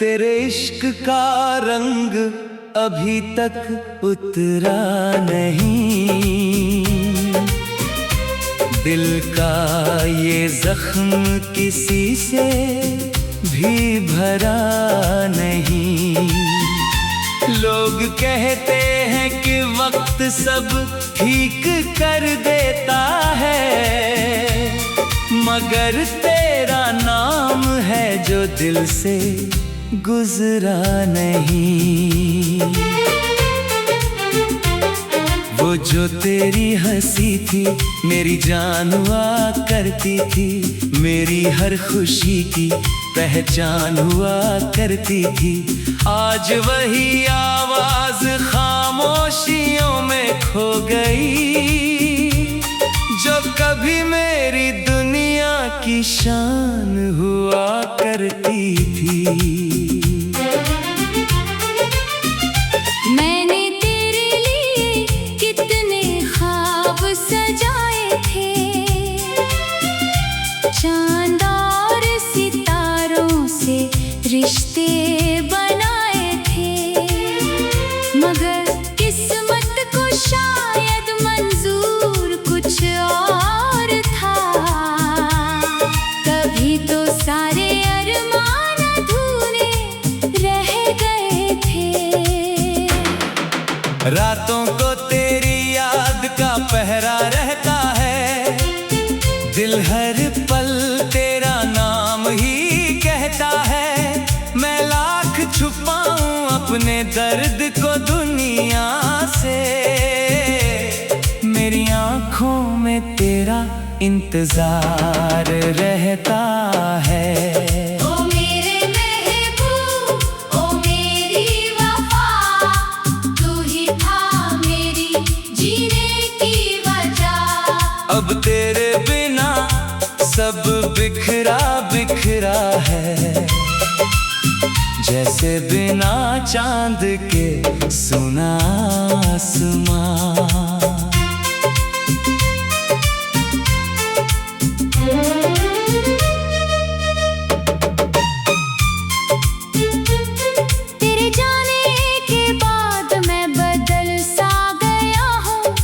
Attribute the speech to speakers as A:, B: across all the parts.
A: तेरे इश्क का रंग अभी तक उतरा नहीं, दिल का ये जख्म किसी से भी भरा नहीं। लोग कहते हैं कि वक्त सब ठीक कर देता है, मगर तेरा नाम है जो दिल से गुजरा नहीं। वो जो तेरी हंसी थी मेरी जान हुआ करती थी, मेरी हर खुशी की पहचान हुआ करती थी। आज वही आवाज खामोशियों में खो गई, जो कभी मेरी दुनिया की शान हुआ करती थी।
B: मैंने तेरे लिए कितने ख्वाब सजाए थे, चांद और सितारों से रिश्ते बनाए थे, मगर किस्मत को शायद मंजूर कुछ और था। तभी तो सारे अरमान अधूरे रह गए थे।
A: रातों को तेरी याद का पहरा रहता है, दिल हर पल तेरा नाम ही कहता है। मैं लाख छुपाऊं अपने दर्द को दुनिया से, मेरी आंखों में तेरा इंतजार रहता है।
B: ओ मेरे महबूब, ओ मेरी वफा, तू ही था मेरी जीने की वजह।
A: अब तेरे बिना सब बिखरा बिखरा है, जैसे बिना चांद के सुना आसमां।
B: तेरे जाने के बाद मैं बदल सा गया हूँ,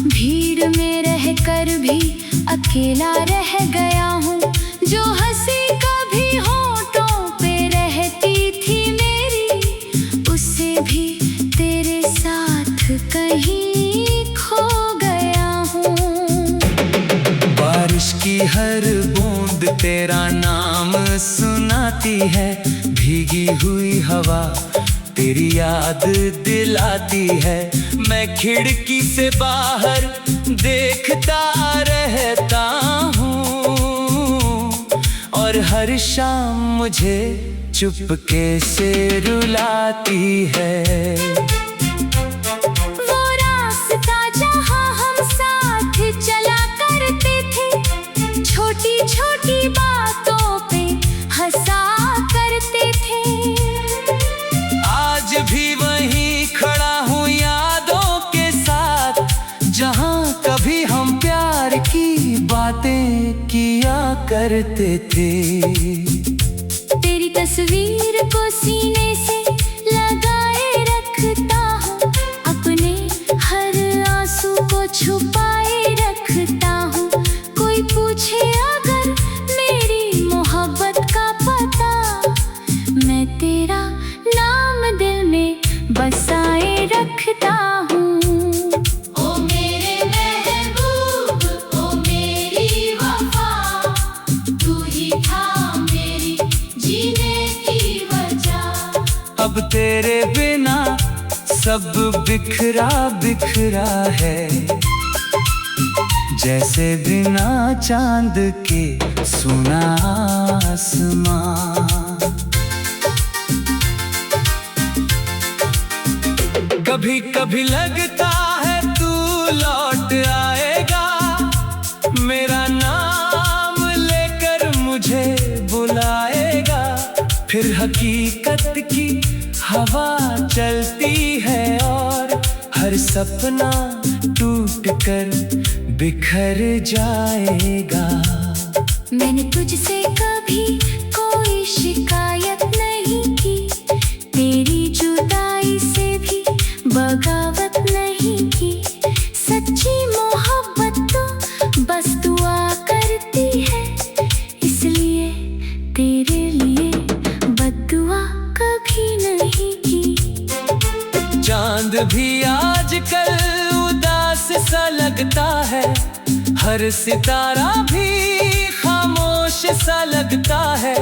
B: भीड़ में रहकर भी अकेला रह गया हूँ। जो हंसी कभी होठों पे रहती थी मेरी, उससे भी तेरे साथ कहीं खो गया हूँ।
A: बारिश की हर बूंद तेरा नाम सुनाती है, भीगी हुई हवा तेरी याद दिलाती है। मैं खिड़की से बाहर देखता रहता हूँ, और हर शाम मुझे चुपके से रुलाती है।
B: वो रास्ता जहाँ हम साथ चला करते थे, छोटी छोटी बातों पे हंसा करते थे।
A: आज भी वहीं खड़ा हूँ यादों के साथ, जहाँ कभी हम प्यार की बातें किया करते थे।
B: तेरी तस्वीर को सीने से लगाए रखता हूँ, अपने हर आंसू को छुपाए रखता हूँ। कोई पूछे अगर मेरी मोहब्बत का पता, मैं तेरा नाम दिल में बसाए रखता हूँ। ओ मेरे महबूब, ओ मेरी वफा, तू ही था मेरी जीने की वजह।
A: अब तेरे बिना सब बिखरा बिखरा है, जैसे बिना चांद के सुना आसमां। कभी कभी लगता है तू लौट आए, फिर हकीकत की हवा चलती है और हर सपना टूट कर बिखर जाएगा।
B: मैंने तुझसे कभी कोई शिकायत नहीं की, तेरी जुदाई से भी बगावत नहीं की। सच्ची मोहब्बत तो बस दुआ करती है, इसलिए तेरे लिए बद्दुआ कभी नहीं की।
A: चांद भी आजकल उदास सा लगता है, हर सितारा भी खामोश सा लगता है।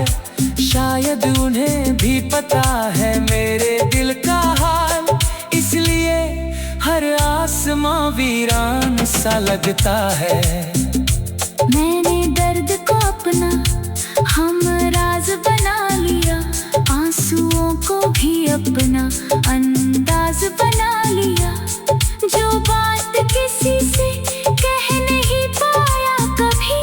A: शायद उन्हें भी पता है मेरे दिल का हाल, इसलिए हर आसमां वीरान सा लगता है।
B: मैंने दर्द को अपना हमराज बना लिया, आंसुओं को भी अपना अंदाज बना लिया। जो बात किसी से कह नहीं पाया कभी,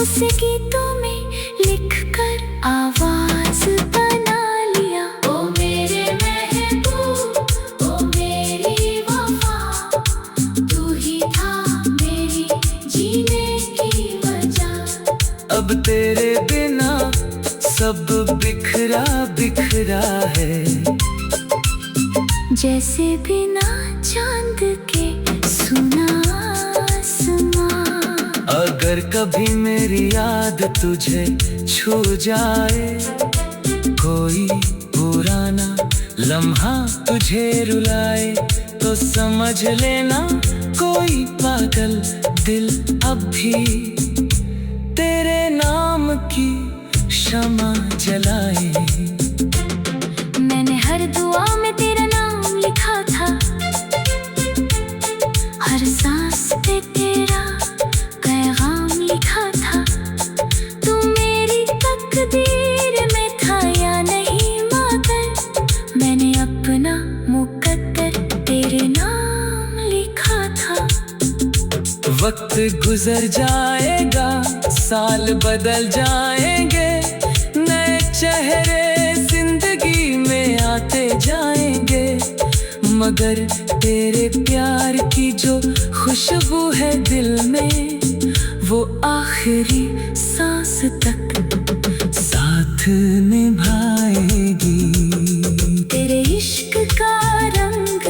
B: उसे गीतों में लिख कर आवाज बना लिया। ओ मेरे महबूब, ओ मेरी वफा, तू ही था मेरी जीने की वजह।
A: अब तेरे बिना सब बिखरा बिखरा है,
B: जैसे बिना चांद के सुना आसमां।
A: अगर कभी मेरी याद तुझे छू जाए, कोई पुराना लम्हा तुझे रुलाए, तो समझ लेना कोई पागल दिल अब भी तेरे नाम की शमा जलाए।
B: मैंने हर दुआ में तेरा नाम लिखा था, हर सांस पे तेरा पैगाम लिखा था। तू मेरी तकदीर में था या नहीं, मगर मैंने अपना मुकद्दर तेरे नाम लिखा था।
A: वक्त गुजर जाएगा, साल बदल जाएंगे, नए चेहरे जिंदगी में आते जाएंगे, मगर तेरे प्यार की जो खुशबू है दिल में, वो आखिरी सांस तक साथ निभाएगी।
B: तेरे इश्क का रंग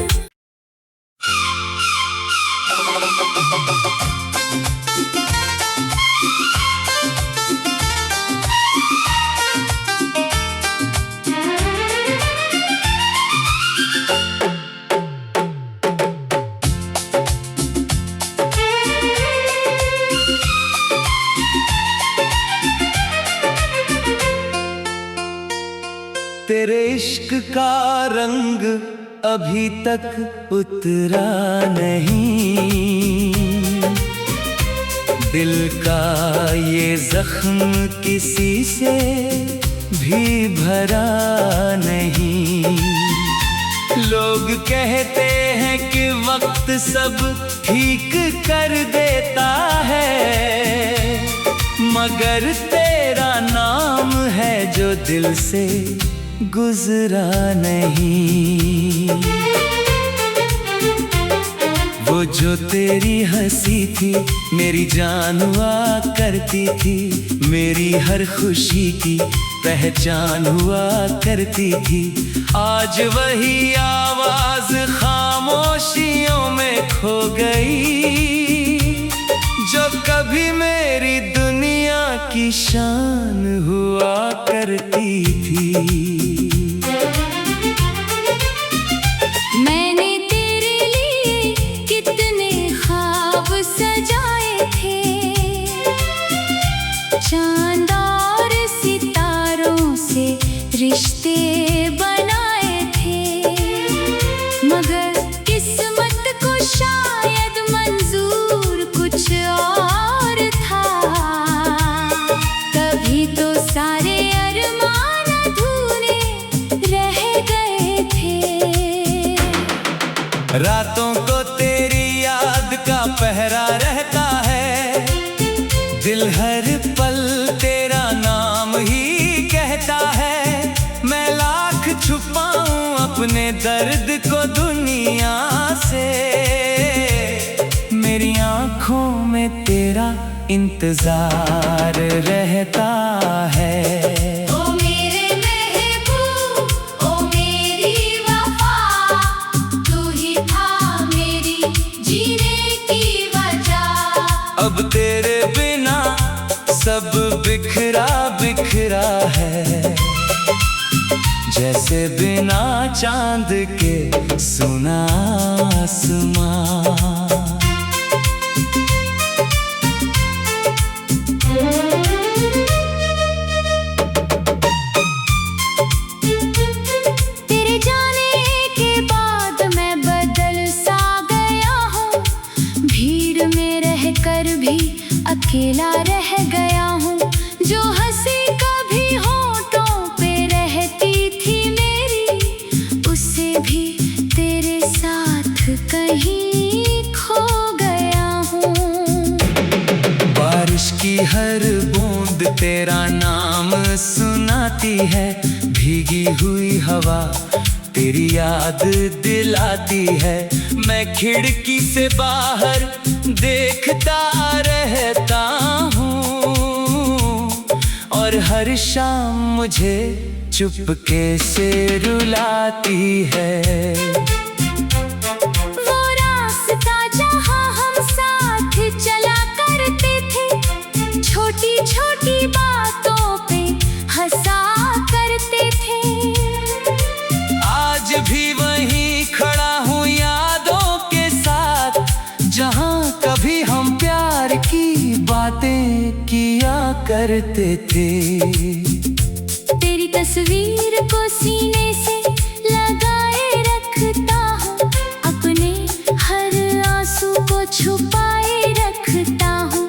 A: तेरे इश्क का रंग अभी तक उतरा नहीं, दिल का ये जख्म किसी से भी भरा नहीं। लोग कहते हैं कि वक्त सब ठीक कर देता है, मगर तेरा नाम है जो दिल से गुजरा नहीं। वो जो तेरी हंसी थी मेरी जान हुआ करती थी, मेरी हर खुशी की पहचान हुआ करती थी। आज वही आवाज खामोशियों में खो गई, जो कभी मेरी दुनिया की शान हुआ करती थी।
B: मैंने तेरे लिए कितने ख्वाब सजाए थे, चांद और सितारों से रिश्ते बनाए थे, मगर किस्मत को शायद मंजूर कुछ और था। तभी तो सारे अरमान अधूरे रह गए थे।
A: रातों को तेरी याद का पहरा रहता है, दिल हर पल तेरा नाम ही कहता है। दर्द को दुनिया से। मेरी आंखों में तेरा इंतजार रहता है।
B: ओ मेरे महबूब, ओ मेरी वफा, तू ही था मेरी जीने की वजह।
A: अब तेरे बिना सब बिखरा बिखरा है, जैसे बिना चांद के सुना आसमां।
B: तेरे जाने के बाद मैं बदल सा गया हूँ, भीड़ में रहकर भी अकेला रह गया हूँ। जो हंसी कभी होठों पे रहती थी मेरी, उससे भी तेरे साथ कहीं खो गया हूँ।
A: बारिश की हर बूंद तेरा नाम सुनाती है, भीगी हुई हवा तेरी याद दिलाती है। मैं खिड़की से बाहर देखता रहता हूँ, और हर शाम मुझे चुपके से रुलाती है।
B: वो रास्ता जहाँ हम साथ चला करते थे, छोटी छोटी बातों पे हंसा करते थे।
A: आज भी वहीं खड़ा हूँ यादों के साथ, जहाँ कभी हम प्यार की बातें किया करते थे।
B: तेरी तस्वीर को सीने से लगाए रखता हूँ, अपने हर आंसू को छुपाए रखता हूँ।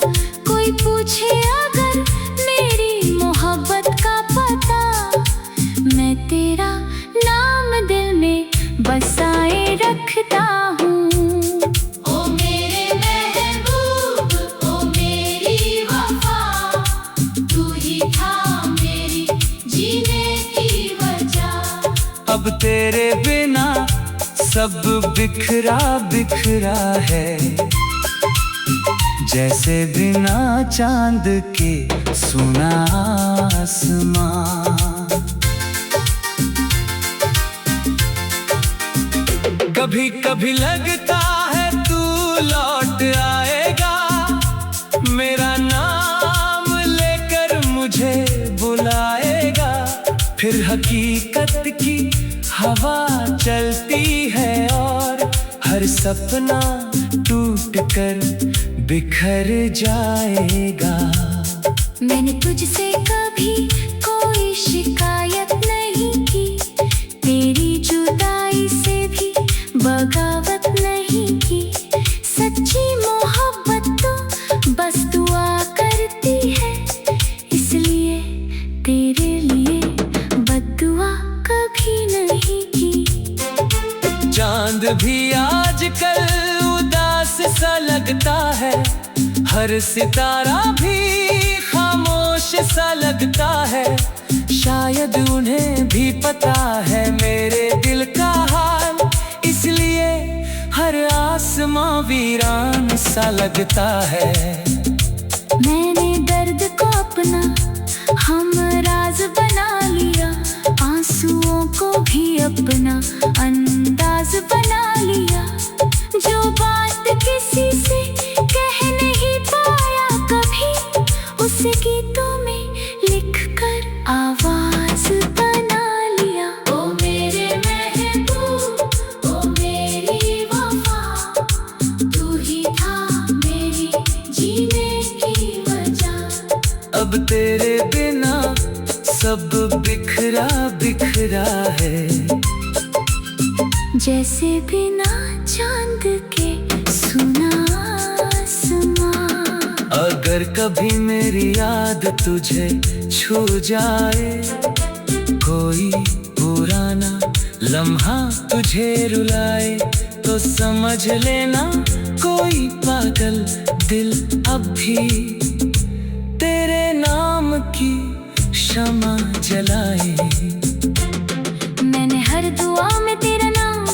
B: कोई पूछे अगर मेरी मोहब्बत का पता, मैं तेरा नाम दिल में बसाए रखता हूँ। ओ मेरे महबूब, ओ मेरी वफा, तू ही था मेरी जीने की वजह।
A: अब तेरे बिना सब बिखरा बिखरा है, जैसे बिना चांद के सुना आसमां। कभी कभी लगता है तू लौट आएगा, मेरा नाम लेकर मुझे बुलाएगा। फिर हकीकत की हवा चलती है, और हर सपना टूट कर बिखर जाएगा।
B: मैंने तुझसे कभी कोई शिकायत नहीं की, तेरी जुदाई से भी बगावत नहीं की। सच्ची मोहब्बत तो बस दुआ करती है, इसलिए तेरे लिए बद्दुआ कभी नहीं की।
A: चांद भी आजकल उदास सा लगता है, हर सितारा भी खामोश सा लगता है। शायद उन्हें भी पता है मेरे दिल का हाल, इसलिए हर आसमां वीरान सा लगता है।
B: मैंने दर्द को अपना हम राज बना लिया, आंसुओं को भी अपना अंदाज बना लिया। जो बात किसी से कह नहीं पाया कभी, उसे गीतों में लिख कर आवाज बना लिया। ओ मेरे महबूब, ओ मेरी वफा, तू ही था मेरी जीने की वजह।
A: अब तेरे बिना सब बिखरा बिखरा है,
B: जैसे बिना चांद के सुना आसमां।
A: अगर कभी मेरी याद तुझे छू जाए, कोई पुराना लम्हा तुझे रुलाए, तो समझ लेना कोई पागल दिल अब भी तेरे नाम की शमा जलाए।
B: मैंने हर दुआ में तेरा नाम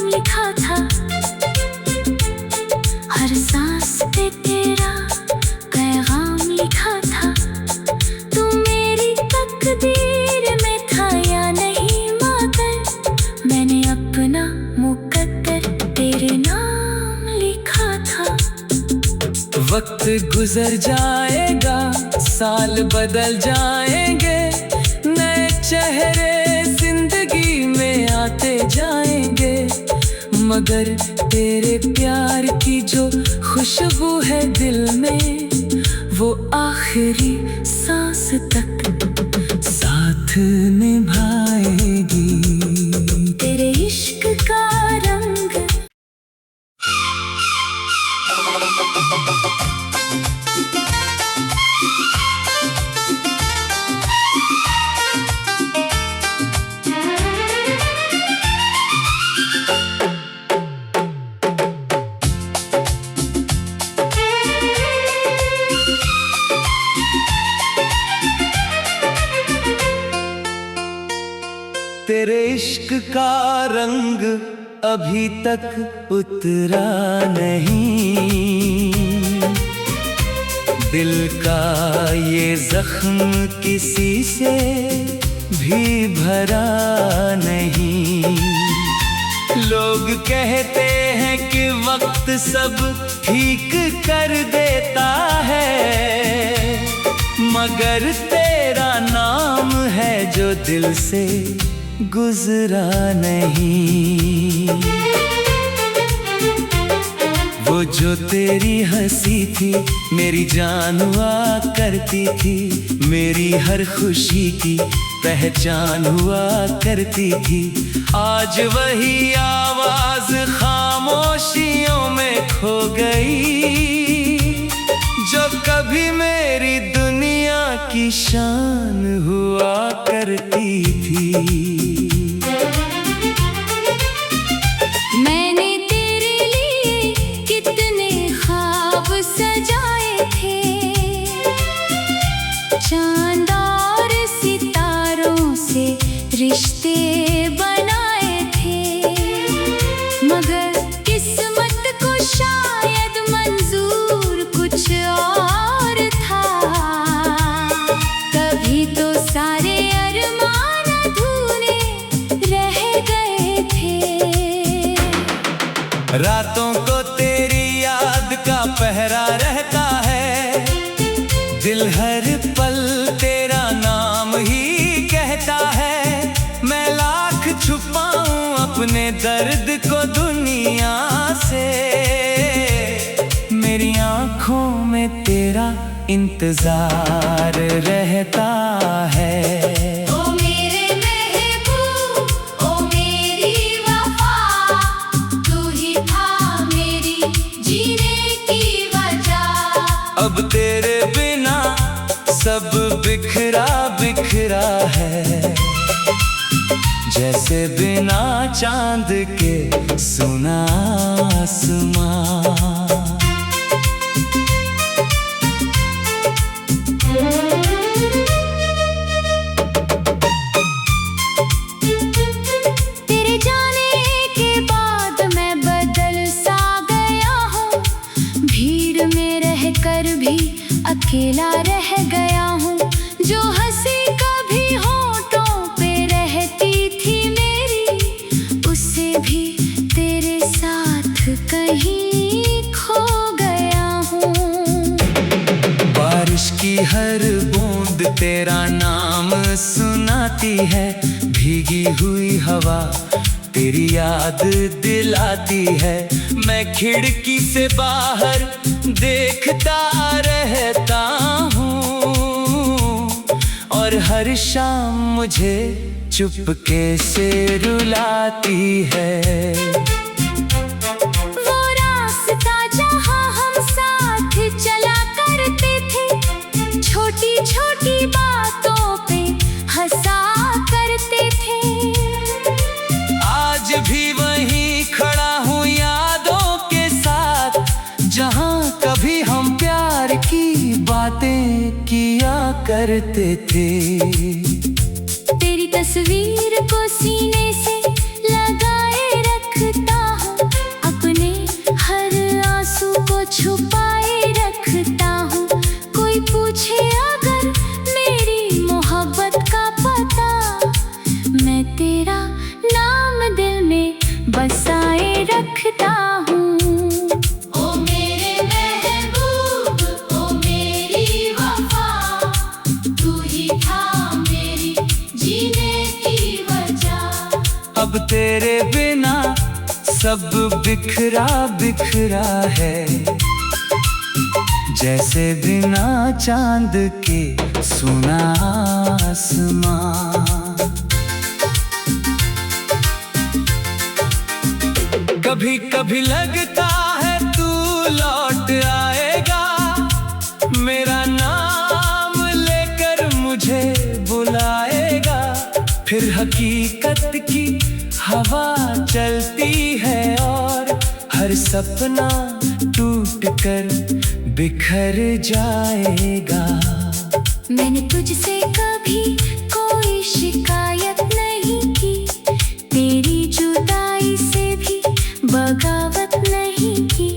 B: हर सांस पे तेरा पैगाम लिखा था। तू मेरी तकदीर में था या नहीं मगर मैंने अपना मुकद्दर तेरे नाम लिखा था।
A: वक्त गुजर जाएगा, साल बदल जाएंगे, नए चेहरे जिंदगी में आते जाएंगे, मगर तेरे प्यार की जो खुशबू है दिल में वो आखिरी सांस तक साथ निभाएगी।
B: तेरे इश्क का रंग
A: तेरे इश्क का रंग अभी तक उतरा नहीं, दिल का ये जख्म किसी से भी भरा नहीं। लोग कहते हैं कि वक्त सब ठीक कर देता है, मगर तेरा नाम है जो दिल से गुजरा नहीं। वो जो तेरी हंसी थी मेरी जान हुआ करती थी, मेरी हर खुशी की पहचान हुआ करती थी। आज वही आवाज खामोशियों में खो गई, जो कभी मेरी दुनिया की शान हुआ करती थी।
B: मैंने तेरे लिए कितने ख्वाब सजाए थे, चांद और सितारों से रिश्ते बनाए थे, मगर किस्मत को शायद मंजूर कुछ और था। तभी तो सारे अरमान अधूरे रह गए थे।
A: रातों को तेरी याद का पहरा रहता है, दिल हर पल तेरा नाम ही कहता है। मैं लाख छुपाऊं अपने दर्द को दुनिया से, मेरी आंखों में तेरा इंतजार रहता है।
B: ओ मेरे महबूब, ओ मेरी वफा, तू ही था मेरी जीने की वजह।
A: अब तेरे बिना सब बिखरा बिखरा है, जैसे बिना चांद के सुना आसमां।
B: तेरे जाने के बाद मैं बदल सा गया हूँ, भीड़ में रहकर भी अकेला रह गया हूँ। जो हंसी कभी होठों पे रहती थी मेरी, उससे भी तेरे साथ कहीं खो गया हूँ।
A: बारिश की हर बूंद तेरा नाम सुनाती है, भीगी हुई हवा तेरी याद दिलाती है। मैं खिड़की से बाहर देखता रहता हूँ, और हर शाम मुझे चुपके से रुलाती है।
B: वो रास्ता जहाँ हम साथ चला करते थे, छोटी छोटी बातों पे हंसा करते थे।
A: आज भी वहीं खड़ा हूँ यादों के साथ, जहाँ कभी हम प्यार की बातें किया करते थे।
B: तेरी तस्वीर को सीने से लगाए रखता हूँ, अपने हर आंसू को
A: सब बिखरा बिखरा है, जैसे बिना चांद के सुना आसमां। कभी कभी लगता है तू लौट आएगा, मेरा नाम लेकर मुझे बुलाएगा। फिर हकीकत की हवा चलती है और हर सपना टूट कर बिखर जाएगा।
B: मैंने तुझसे कभी कोई शिकायत नहीं की, तेरी जुदाई से भी बगावत नहीं की।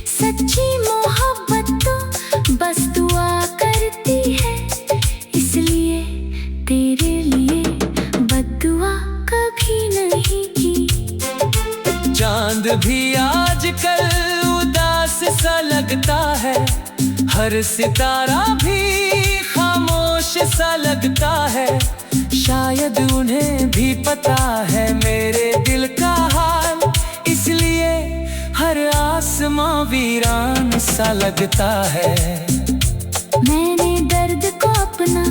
B: सच्ची मोहब्बत तो बस दुआ करती है, इसलिए तेरे लिए बद्दुआ कभी नहीं की।
A: चांद भी आजकल उदास सा लगता है, हर सितारा भी खामोश सा लगता है। शायद उन्हें भी पता है मेरे दिल का हाल, इसलिए हर आसमां वीरान सा लगता है।
B: मैंने दर्द को अपना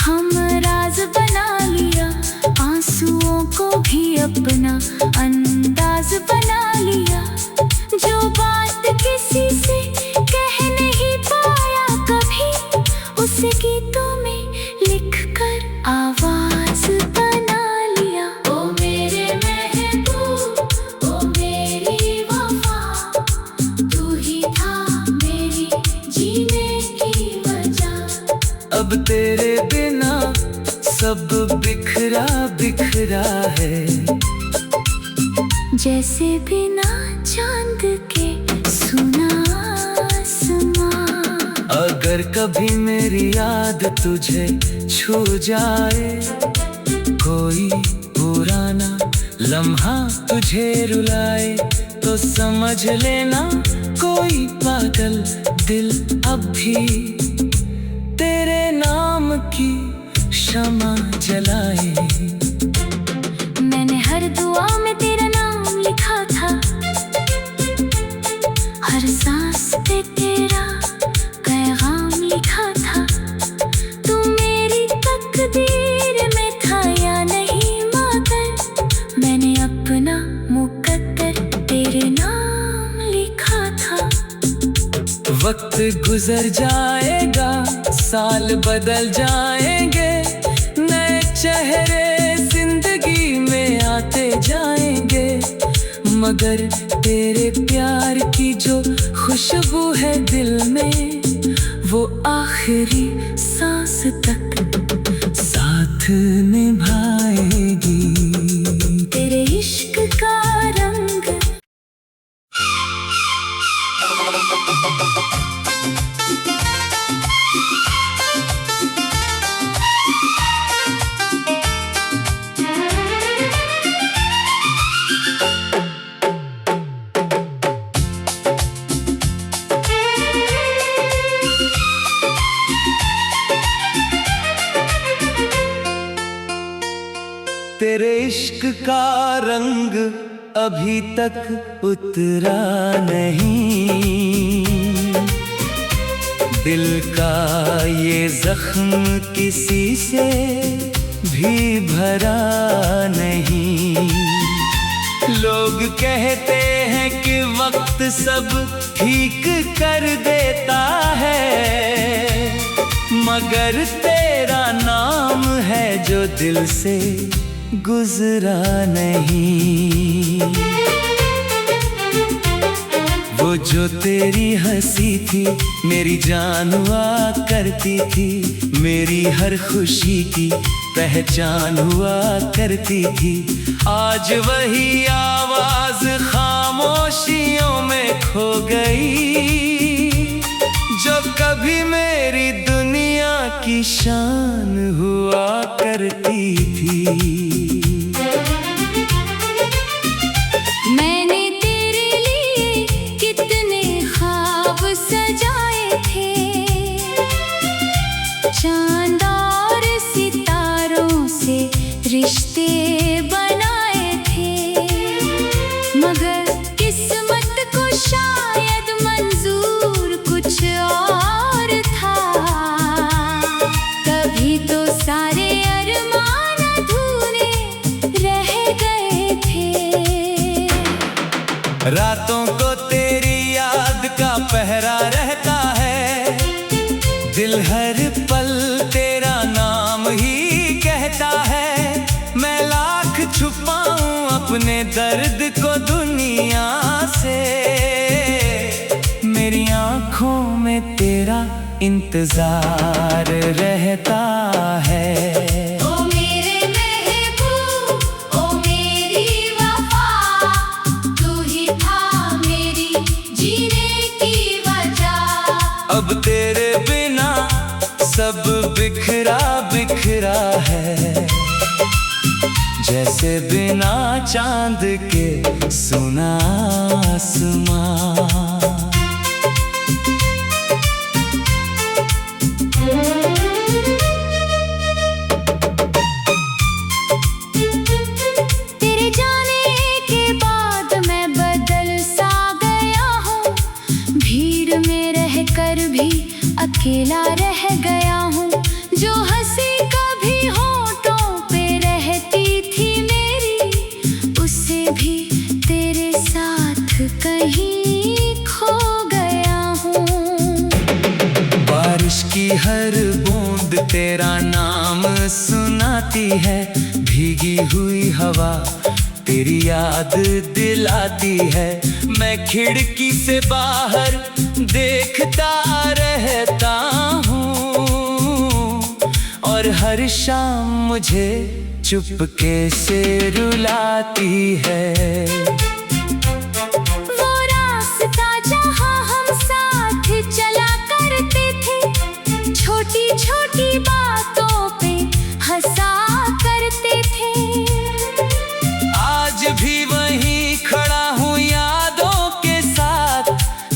B: हमराज बना लिया, आंसुओं को भी अपना अंदाज बना लिया। जो बात किसी से कह नहीं पाया कभी, उसे गीतों में लिख कर आवाज बना लिया। ओ मेरे महबूब, ओ मेरी वफा, तू ही था मेरी जीने की वजह।
A: अब तेरे बिना सब बिखरा बिखरा है,
B: जैसे बिना चांद के सुना आसमां।
A: अगर कभी मेरी याद तुझे छू जाए, कोई पुराना लम्हा तुझे रुलाए, तो समझ लेना कोई पागल दिल अब भी तेरे नाम की शमा जलाए।
B: मैंने हर दुआ में तेरा नाम लिखा था, हर सांस पे तेरा पैगाम लिखा था। तू मेरी तकदीर में था या नहीं, मगर मैंने अपना मुकद्दर तेरे नाम लिखा था।
A: वक्त गुजर जाएगा, साल बदल जाएंगे, नए चेहरे जिंदगी में आते जाएंगे, मगर तेरे प्यार की जो खुशबू है दिल में, वो आखिरी सांस तक साथ निभाएगी।
B: तेरे इश्क का रंग
A: तेरे इश्क का रंग अभी तक उतरा नहीं, दिल का ये जख्म किसी से भी भरा नहीं। लोग कहते हैं कि वक्त सब ठीक कर देता है, मगर तेरा नाम है जो दिल से गुजरा नहीं। वो जो तेरी हंसी थी मेरी जान हुआ करती थी, मेरी हर खुशी की पहचान हुआ करती थी। आज वही आवाज खामोशियों में खो गई, जो कभी मेरी दुनिया की शान हुआ करती थी।
B: मैंने तेरे लिए कितने ख्वाब सजाए थे, चांद और सितारों से रिश्ते बनाए थे, मगर
A: दर्द को दुनिया से, मेरी आंखों में तेरा इंतजार रहता है।
B: ओ मेरे महबूब, ओ मेरी वफा, तू ही था मेरी जीने की वजह।
A: अब तेरे बिना सब बिखरा बिखरा है, जैसे बिना चांद के सुना आसमां।
B: तेरे जाने के बाद मैं बदल सा गया हूँ, भीड़ में रहकर भी अकेला रह गया हूँ। जो हंसी कभी होठों पे रहती थी मेरी, उससे भी तेरे साथ कहीं खो गया हूँ।
A: बारिश की हर बूंद तेरा नाम सुनाती है, भीगी हुई हवा तेरी याद दिलाती है। मैं खिड़की से बाहर देखता रहता हूँ, और हर शाम मुझे चुपके से रुलाती है।
B: वो रास्ता जहाँ हम साथ चला करते थे, छोटी छोटी बातों पे हंसा करते थे।
A: आज भी वहीं खड़ा हूँ यादों के साथ,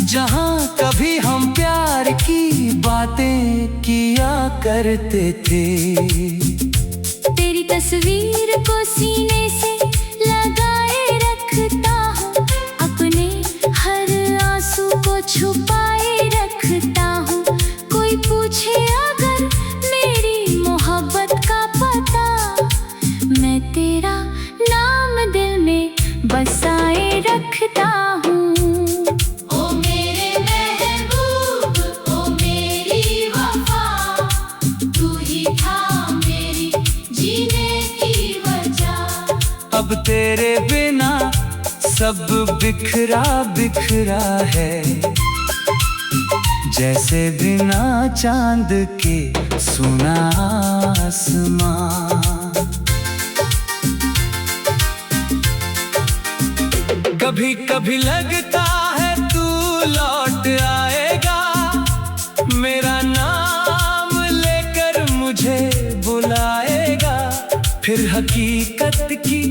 A: जहाँ कभी हम प्यार की बातें किया करते थे।
B: तेरी तस्वीर को सीने से लगाए रखता हूँ, अपने हर आंसू को छुपाए रखता हूँ। कोई पूछे अगर मेरी मोहब्बत का पता, मैं तेरा नाम दिल में बसाए रखता हूँ। ओ मेरे महबूब, ओ मेरी वफा, तू ही था मेरी जीने की वजह।
A: अब तेरे बिना सब बिखरा बिखरा है, जैसे बिना चांद के सुना आसमां। कभी कभी लगता है तू लौट आएगा, मेरा नाम लेकर मुझे बुलाएगा। फिर हकीकत की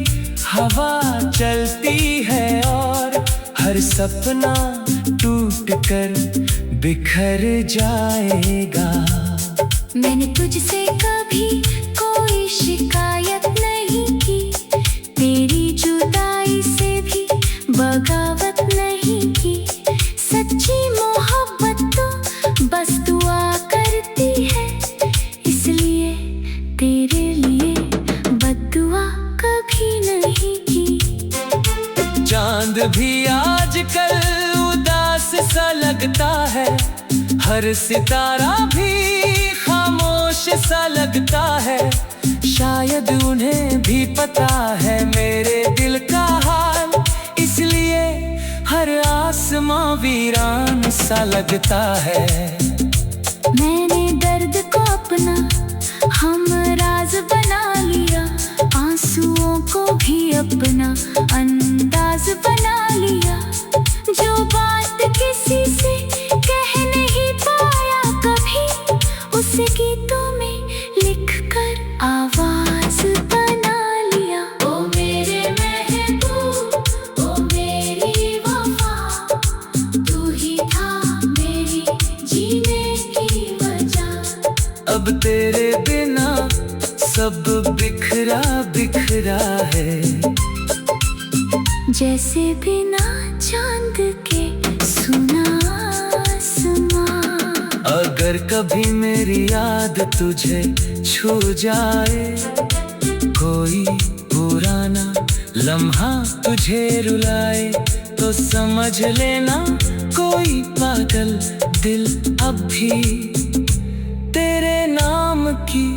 A: हवा चलती है, और हर सपना टूट कर बिखर जाएगा।
B: मैंने तुझसे कभी कोई शिकायत नहीं की, तेरी जुदाई से भी बगावत नहीं की। सच्ची मोहब्बत तो बस दुआ करती है, इसलिए तेरे लिए बद्दुआ कभी नहीं की।
A: चांद भी आजकल उदास सा लगता है, हर सितारा भी खामोश सा लगता है। शायद उन्हें भी पता है मेरे दिल का हाल, इसलिए हर आसमां वीरान सा लगता है।
B: मैंने दर्द को अपना हमराज बना लिया, आंसुओं को भी अपना अंदाज बना लिया। जो बात किसी से कह नहीं पाया कभी, उसे गीतों में लिख कर आवाज बना लिया। ओ मेरे महबूब, ओ मेरी वफा, तू ही था मेरी जीने की वजह।
A: अब तेरे बिना सब बिखरा बिखरा है,
B: जैसे बिना चांद के सुना आसमां।
A: अगर कभी मेरी याद तुझे छू जाए, कोई पुराना लम्हा तुझे रुलाए, तो समझ लेना कोई पागल दिल अब भी तेरे नाम की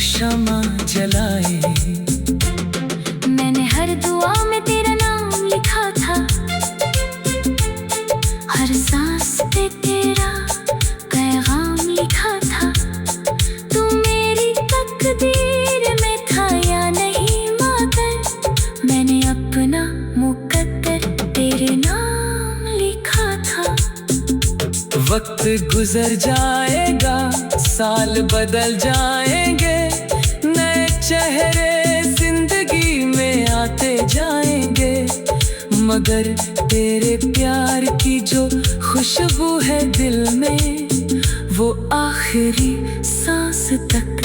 A: शमा जलाए।
B: मैंने हर दुआ में तेरा नाम हर सांस पे तेरा पैगाम लिखा था। तू मेरी तकदीर में था या नहीं मगर मैंने अपना मुकद्दर तेरे नाम लिखा था।
A: वक्त गुजर जाएगा, साल बदल जाएंगे, नए चेहरे जिंदगी में आते जाएंगे, मगर तेरे प्यार की जो खुशबू है दिल में वो आखिरी सांस तक